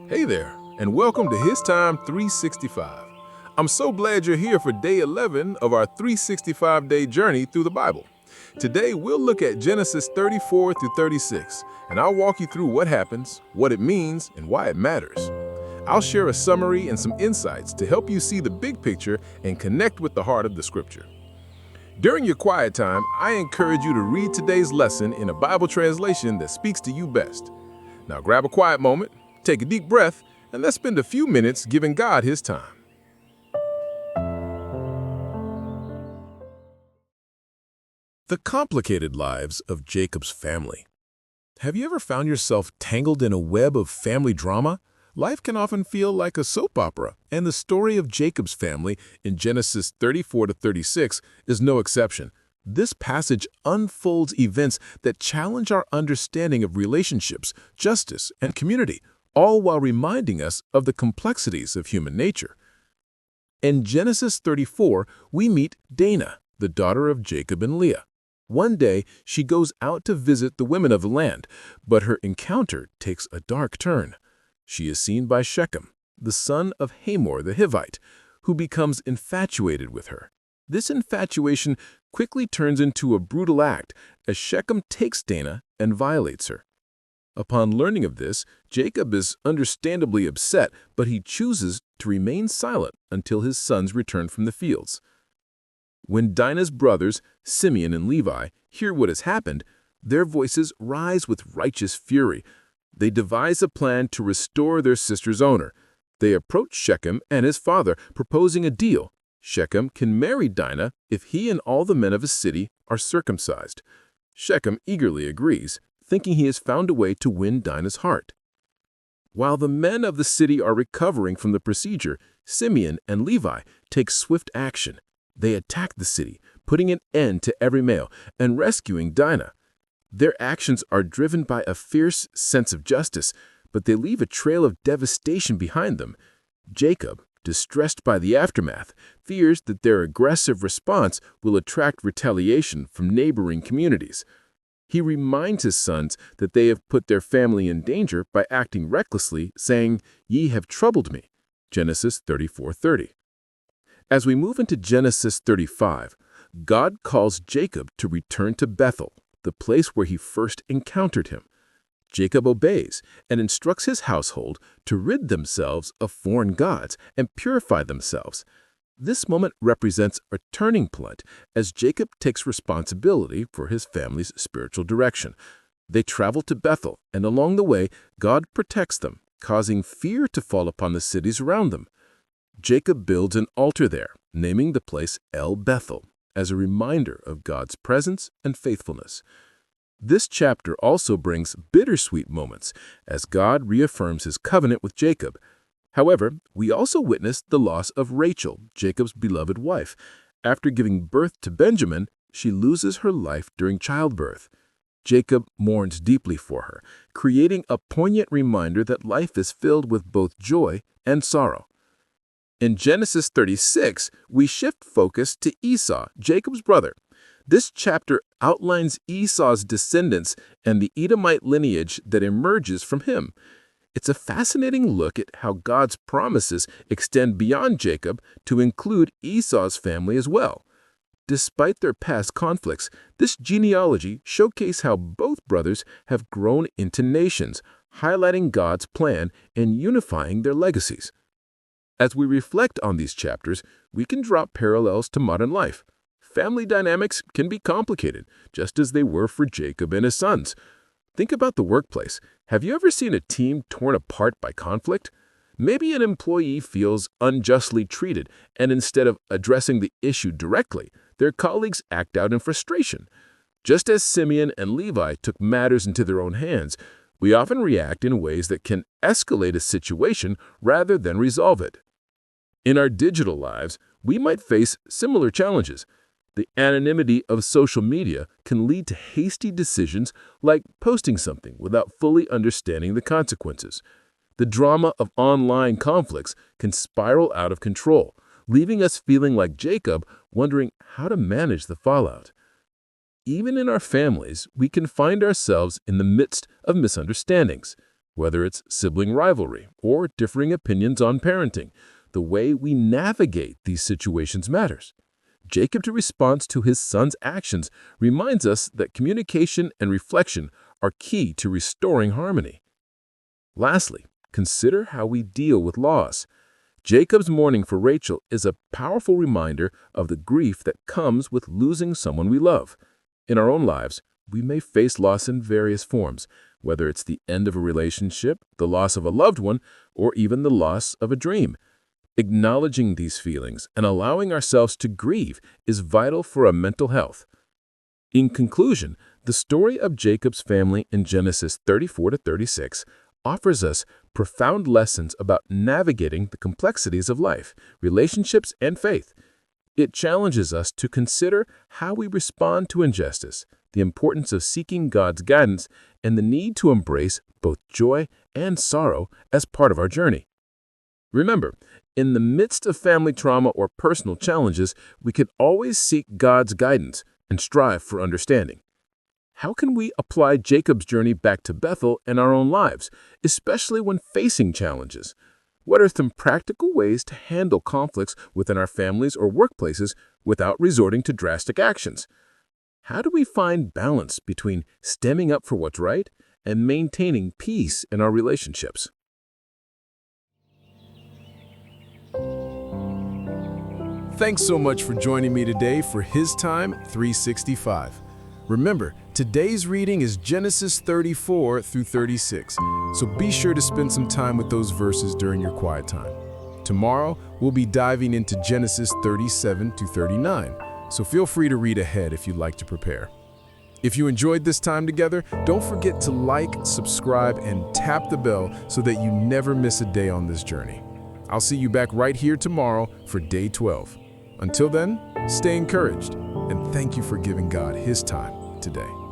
Hey there, and welcome to HisTime365. I'm so glad you're here for day 11 of our 365-day journey through the Bible. Today, we'll look at Genesis 34 through 36, and I'll walk you through what happens, what it means, and why it matters. I'll share a summary and some insights to help you see the big picture and connect with the heart of the Scripture. During your quiet time, I encourage you to read today's lesson in a Bible translation that speaks to you best. Now grab a quiet moment, take a deep breath, and let's spend a few minutes giving God His time. The complicated lives of Jacob's family. Have you ever found yourself tangled in a web of family drama? Life can often feel like a soap opera, and the story of Jacob's family in Genesis 34 to 36 is no exception. This passage unfolds events that challenge our understanding of relationships, justice, and community, all while reminding us of the complexities of human nature. In Genesis 34, we meet Dinah, the daughter of Jacob and Leah. One day, she goes out to visit the women of the land, but her encounter takes a dark turn. She is seen by Shechem, the son of Hamor the Hivite, who becomes infatuated with her. This infatuation quickly turns into a brutal act as Shechem takes Dinah and violates her. Upon learning of this, Jacob is understandably upset, but he chooses to remain silent until his sons return from the fields. When Dinah's brothers, Simeon and Levi, hear what has happened, their voices rise with righteous fury. They devise a plan to restore their sister's honor. They approach Shechem and his father, proposing a deal. Shechem can marry Dinah if he and all the men of his city are circumcised. Shechem eagerly agrees, thinking he has found a way to win Dinah's heart. While the men of the city are recovering from the procedure, Simeon and Levi take swift action. They attack the city, putting an end to every male and rescuing Dinah. Their actions are driven by a fierce sense of justice, but they leave a trail of devastation behind them. Jacob, distressed by the aftermath, fears that their aggressive response will attract retaliation from neighboring communities. He reminds his sons that they have put their family in danger by acting recklessly, saying, "Ye have troubled me." Genesis 34:30. As we move into Genesis 35, God calls Jacob to return to Bethel, the place where he first encountered him. Jacob obeys and instructs his household to rid themselves of foreign gods and purify themselves. This moment represents a turning point as Jacob takes responsibility for his family's spiritual direction. They travel to Bethel, and along the way, God protects them, causing fear to fall upon the cities around them. Jacob builds an altar there, naming the place El Bethel, as a reminder of God's presence and faithfulness. This chapter also brings bittersweet moments as God reaffirms his covenant with Jacob. However, we also witness the loss of Rachel, Jacob's beloved wife. After giving birth to Benjamin, she loses her life during childbirth. Jacob mourns deeply for her, creating a poignant reminder that life is filled with both joy and sorrow. In Genesis 36, we shift focus to Esau, Jacob's brother. This chapter outlines Esau's descendants and the Edomite lineage that emerges from him. It's a fascinating look at how God's promises extend beyond Jacob to include Esau's family as well. Despite their past conflicts, this genealogy showcases how both brothers have grown into nations, highlighting God's plan and unifying their legacies. As we reflect on these chapters, we can draw parallels to modern life. Family dynamics can be complicated, just as they were for Jacob and his sons. Think about the workplace. Have you ever seen a team torn apart by conflict? Maybe an employee feels unjustly treated, and instead of addressing the issue directly, their colleagues act out in frustration. Just as Simeon and Levi took matters into their own hands, we often react in ways that can escalate a situation rather than resolve it. In our digital lives, we might face similar challenges. The anonymity of social media can lead to hasty decisions like posting something without fully understanding the consequences. The drama of online conflicts can spiral out of control, leaving us feeling like Jacob, wondering how to manage the fallout. Even in our families, we can find ourselves in the midst of misunderstandings. Whether it's sibling rivalry or differing opinions on parenting, the way we navigate these situations matters. Jacob's response to his son's actions reminds us that communication and reflection are key to restoring harmony. Lastly, consider how we deal with loss. Jacob's mourning for Rachel is a powerful reminder of the grief that comes with losing someone we love. In our own lives, we may face loss in various forms, whether it's the end of a relationship, the loss of a loved one, or even the loss of a dream. Acknowledging these feelings and allowing ourselves to grieve is vital for our mental health. In conclusion, the story of Jacob's family in Genesis 34-36 offers us profound lessons about navigating the complexities of life, relationships, and faith. It challenges us to consider how we respond to injustice, the importance of seeking God's guidance, and the need to embrace both joy and sorrow as part of our journey. Remember, in the midst of family trauma or personal challenges, we can always seek God's guidance and strive for understanding. How can we apply Jacob's journey back to Bethel in our own lives, especially when facing challenges? What are some practical ways to handle conflicts within our families or workplaces without resorting to drastic actions? How do we find balance between stemming up for what's right and maintaining peace in our relationships? Thanks so much for joining me today for HisTime365. Remember, today's reading is Genesis 34-36, so be sure to spend some time with those verses during your quiet time. Tomorrow, we'll be diving into Genesis 37-39, so feel free to read ahead if you'd like to prepare. If you enjoyed this time together, don't forget to like, subscribe, and tap the bell so that you never miss a day on this journey. I'll see you back right here tomorrow for day 12. Until then, stay encouraged, and thank you for giving God His time today.